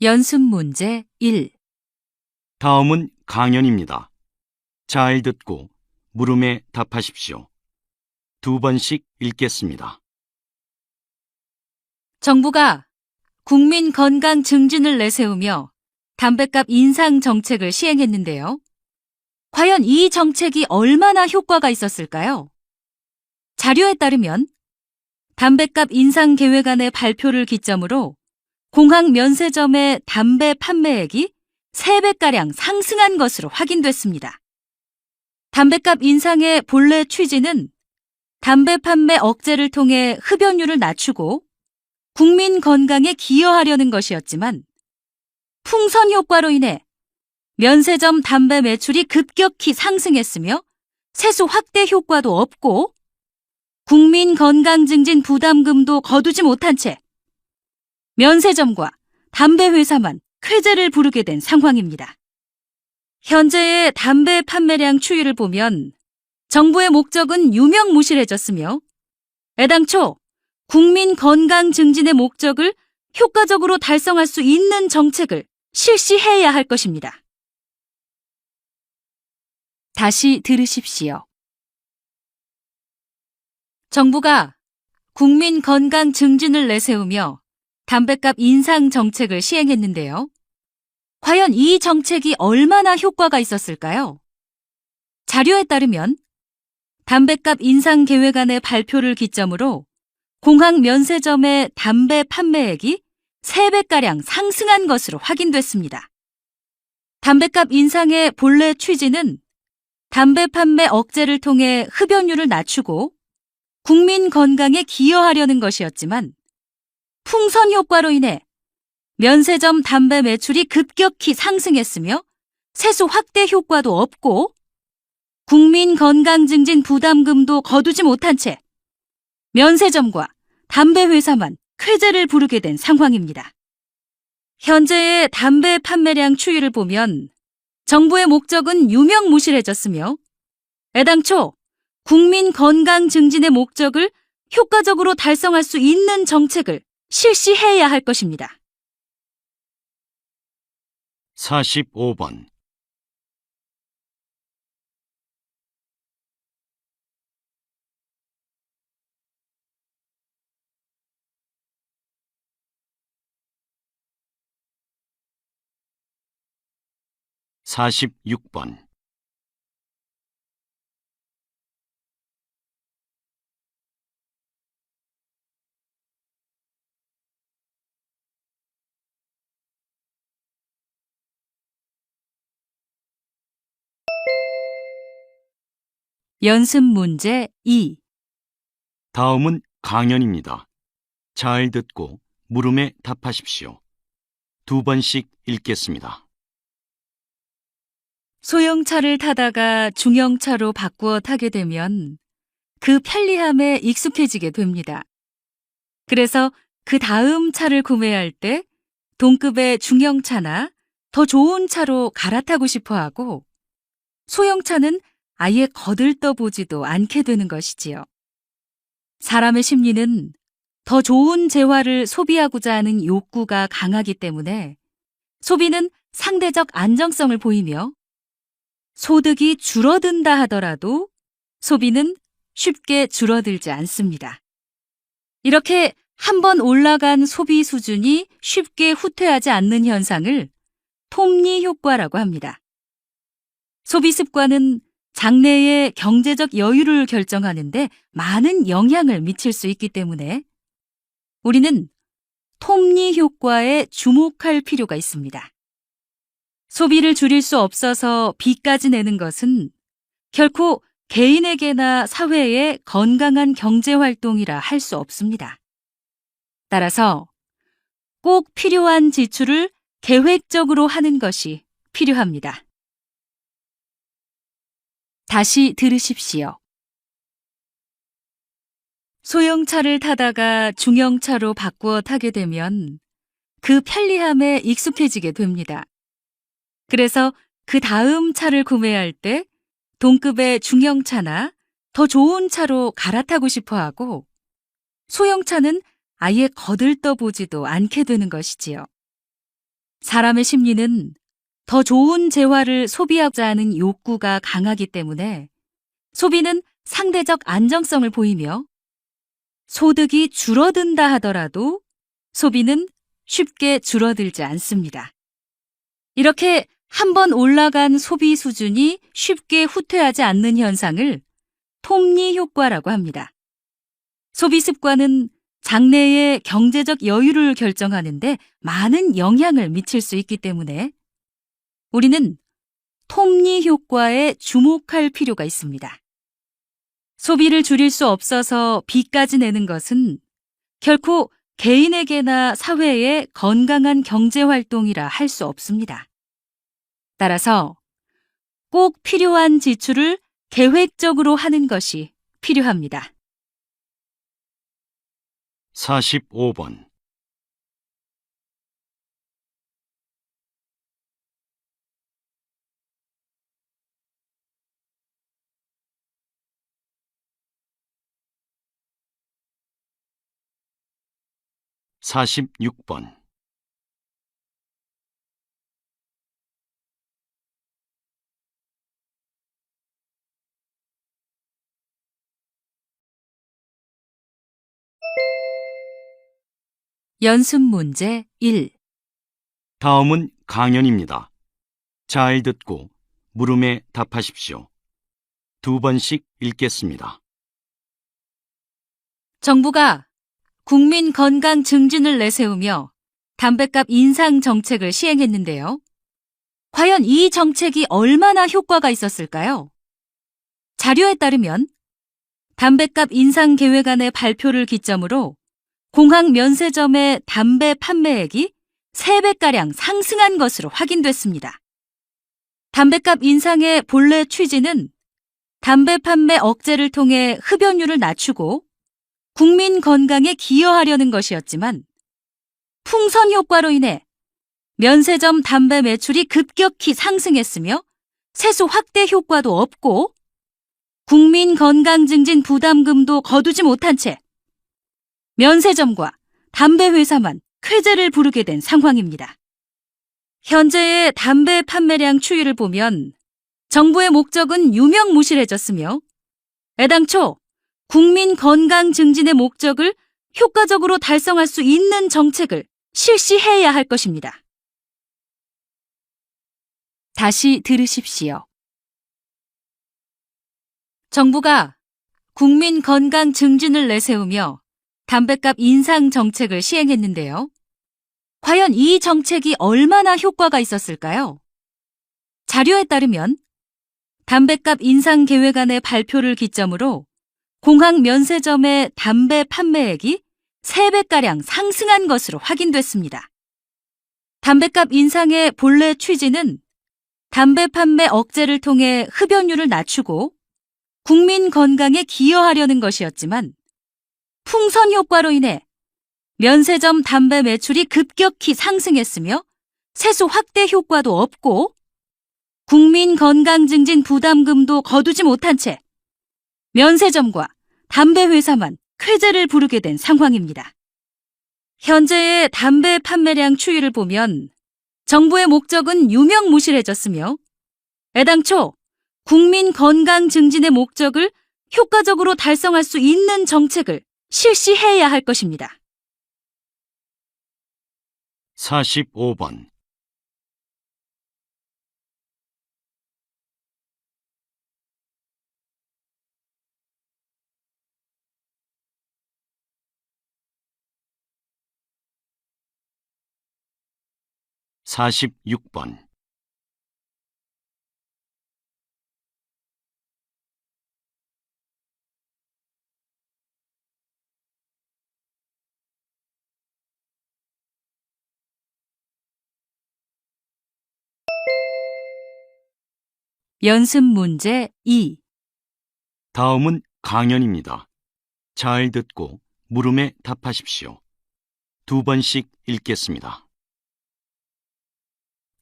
연습 문제 1. 다음은 강연입니다. 잘 듣고 물음에 답하십시오. 2번씩 읽겠습니다. 정부가 국민 건강 증진을 내세우며 담뱃값 인상 정책을 시행했는데요. 과연 이 정책이 얼마나 효과가 있었을까요? 자료에 따르면 담뱃값 인상 계획안의 발표를 기점으로 공항 면세점의 담배 판매액이 3배가량 상승한 것으로 확인됐습니다. 담뱃값 인상의 본래 취지는 담배 판매 억제를 통해 흡연율을 낮추고 국민 건강에 기여하려는 것이었지만 풍선 효과로 인해 면세점 담배 매출이 급격히 상승했으며 세수 확대 효과도 없고 국민 건강 증진 부담금도 거두지 못한 채 면세점과 담배 회사만 쾌재를 부르게 된 상황입니다. 현재의 담배 판매량 추이를 보면 정부의 목적은 유명무실해졌으며 애당초 국민 건강 증진의 목적을 효과적으로 달성할 수 있는 정책을 실시해야 할 것입니다. 다시 들으십시오. 정부가 국민 건강 증진을 내세우며 담뱃값 인상 정책을 시행했는데요. 과연 이 정책이 얼마나 효과가 있었을까요? 자료에 따르면 담뱃값 인상 계획안의 발표를 기점으로 공항 면세점의 담배 판매액이 3배가량 상승한 것으로 확인됐습니다. 담뱃값 인상의 본래 취지는 담배 판매 억제를 통해 흡연율을 낮추고 국민 건강에 기여하려는 것이었지만 풍선 효과로 인해 면세점 담배 매출이 급격히 상승했으며 세수 확대 효과도 없고 국민 건강 증진 부담금도 거두지 못한 채 면세점과 담배 회사만 쾌재를 부르게 된 상황입니다. 현재의 담배 판매량 추이를 보면 정부의 목적은 유명무실해졌으며 애당초 국민 건강 증진의 목적을 효과적으로 달성할 수 있는 정책을 실시해야 할 것입니다. 45번. (46번) 연습 문제 2. 다음은 강연입니다. 잘 듣고 물음에 답하십시오. 2번씩 읽겠습니다. 소형차를 타다가 중형차로 바꾸어 타게 되면 그 편리함에 익숙해지게 됩니다. 그래서 그 다음 차를 구매할 때 동급의 중형차나 더 좋은 차로 갈아타고 싶어 하고 소형차는 아예 거들떠보지도 않게 되는 것이지요. 사람의 심리는 더 좋은 재화를 소비하고자 하는 욕구가 강하기 때문에 소비는 상대적 안정성을 보이며 소득이 줄어든다 하더라도 소비는 쉽게 줄어들지 않습니다. 이렇게 한번 올라간 소비 수준이 쉽게 후퇴하지 않는 현상을 톱니 효과라고 합니다. 소비 습관은 장래의 경제적 여유를 결정하는데 많은 영향을 미칠 수 있기 때문에 우리는 톱니 효과에 주목할 필요가 있습니다. 소비를 줄일 수 없어서 빚까지 내는 것은 결코 개인에게나 사회의 건강한 경제활동이라 할 수 없습니다. 따라서 꼭 필요한 지출을 계획적으로 하는 것이 필요합니다. 다시 들으십시오. 소형차를 타다가 중형차로 바꾸어 타게 되면 그 편리함에 익숙해지게 됩니다. 그래서 그 다음 차를 구매할 때 동급의 중형차나 더 좋은 차로 갈아타고 싶어 하고 소형차는 아예 거들떠보지도 않게 되는 것이지요. 사람의 심리는 더 좋은 재화를 소비하고자 하는 욕구가 강하기 때문에 소비는 상대적 안정성을 보이며 소득이 줄어든다 하더라도 소비는 쉽게 줄어들지 않습니다. 이렇게 한번 올라간 소비 수준이 쉽게 후퇴하지 않는 현상을 톱니 효과라고 합니다. 소비 습관은 장래의 경제적 여유를 결정하는데 많은 영향을 미칠 수 있기 때문에 우리는 톱니 효과에 주목할 필요가 있습니다. 소비를 줄일 수 없어서 빚까지 내는 것은 결코 개인에게나 사회에 건강한 경제활동이라 할 수 없습니다. 따라서 꼭 필요한 지출을 계획적으로 하는 것이 필요합니다. 45번. 46번. 연습 문제 1. 다음은 강연입니다. 잘 듣고 물음에 답하십시오. 2번씩 읽겠습니다. 정부가 국민 건강 증진을 내세우며 담뱃값 인상 정책을 시행했는데요. 과연 이 정책이 얼마나 효과가 있었을까요? 자료에 따르면 담뱃값 인상 계획안의 발표를 기점으로 공항 면세점의 담배 판매액이 3배가량 상승한 것으로 확인됐습니다. 담뱃값 인상의 본래 취지는 담배 판매 억제를 통해 흡연율을 낮추고 국민 건강에 기여하려는 것이었지만 풍선 효과로 인해 면세점 담배 매출이 급격히 상승했으며 세수 확대 효과도 없고 국민 건강 증진 부담금도 거두지 못한 채 면세점과 담배 회사만 쾌재를 부르게 된 상황입니다. 현재의 담배 판매량 추이를 보면 정부의 목적은 유명무실해졌으며 애당초 국민 건강 증진의 목적을 효과적으로 달성할 수 있는 정책을 실시해야 할 것입니다. 다시 들으십시오. 정부가 국민 건강 증진을 내세우며 담뱃값 인상 정책을 시행했는데요. 과연 이 정책이 얼마나 효과가 있었을까요? 자료에 따르면 담뱃값 인상 계획안의 발표를 기점으로 공항 면세점의 담배 판매액이 3배가량 상승한 것으로 확인됐습니다. 담뱃값 인상의 본래 취지는 담배 판매 억제를 통해 흡연율을 낮추고 국민 건강에 기여하려는 것이었지만 풍선 효과로 인해 면세점 담배 매출이 급격히 상승했으며 세수 확대 효과도 없고 국민 건강 증진 부담금도 거두지 못한 채 면세점과 담배 회사만 쾌재를 부르게 된 상황입니다. 현재의 담배 판매량 추이를 보면 정부의 목적은 유명무실해졌으며 애당초 국민 건강 증진의 목적을 효과적으로 달성할 수 있는 정책을 실시해야 할 것입니다. 45번. 46번. '연습 문제 2. 다음은 강연입니다. 잘 듣고 물음에 답하십시오. 2번씩 읽겠습니다.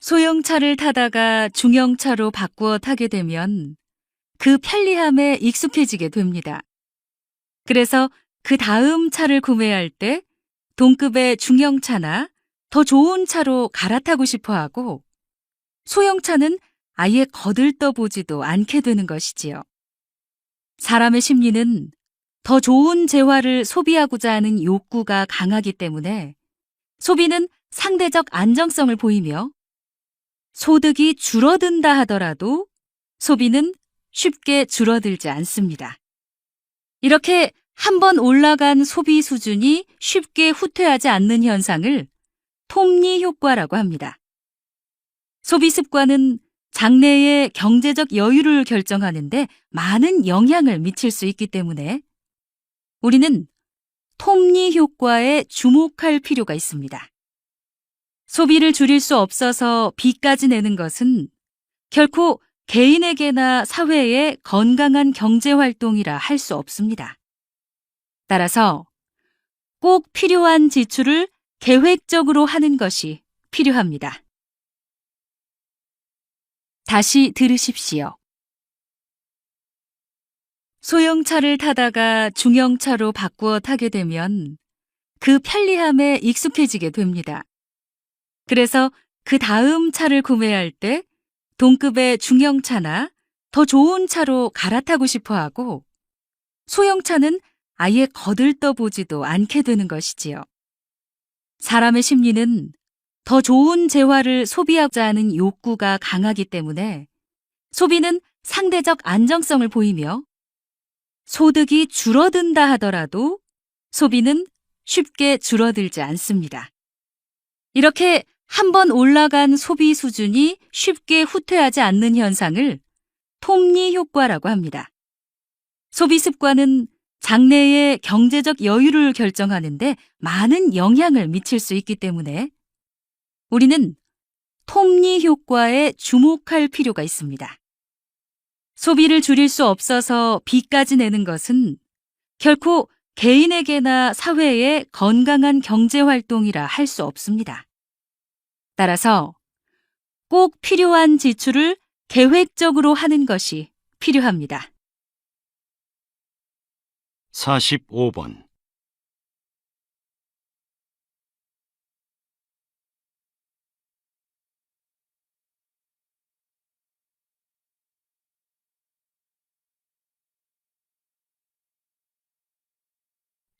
소형차를 타다가 중형차로 바꾸어 타게 되면 그 편리함에 익숙해지게 됩니다. 그래서 그 다음 차를 구매할 때 동급의 중형차나 더 좋은 차로 갈아타고 싶어 하고 소형차는 아예 거들떠보지도 않게 되는 것이지요. 사람의 심리는 더 좋은 재화를 소비하고자 하는 욕구가 강하기 때문에 소비는 상대적 안정성을 보이며 소득이 줄어든다 하더라도 소비는 쉽게 줄어들지 않습니다. 이렇게 한번 올라간 소비 수준이 쉽게 후퇴하지 않는 현상을 톱니 효과라고 합니다. 소비 습관은 장래의 경제적 여유를 결정하는데 많은 영향을 미칠 수 있기 때문에 우리는 톱니 효과에 주목할 필요가 있습니다. 소비를 줄일 수 없어서 빚까지 내는 것은 결코 개인에게나 사회의 건강한 경제 활동이라 할 수 없습니다. 따라서 꼭 필요한 지출을 계획적으로 하는 것이 필요합니다. 다시 들으십시오. 소형차를 타다가 중형차로 바꾸어 타게 되면 그 편리함에 익숙해지게 됩니다. 그래서 그 다음 차를 구매할 때 동급의 중형차나 더 좋은 차로 갈아타고 싶어 하고 소형차는 아예 거들떠보지도 않게 되는 것이지요. 사람의 심리는 더 좋은 재화를 소비하고자 하는 욕구가 강하기 때문에 소비는 상대적 안정성을 보이며 소득이 줄어든다 하더라도 소비는 쉽게 줄어들지 않습니다. 이렇게 한번 올라간 소비 수준이 쉽게 후퇴하지 않는 현상을 톱니 효과라고 합니다. 소비 습관은 장래의 경제적 여유를 결정하는데 많은 영향을 미칠 수 있기 때문에 우리는 톱니 효과에 주목할 필요가 있습니다. 소비를 줄일 수 없어서 빚까지 내는 것은 결코 개인에게나 사회의 건강한 경제 활동이라 할 수 없습니다. 따라서 꼭 필요한 지출을 계획적으로 하는 것이 필요합니다. 45번.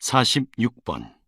(46번)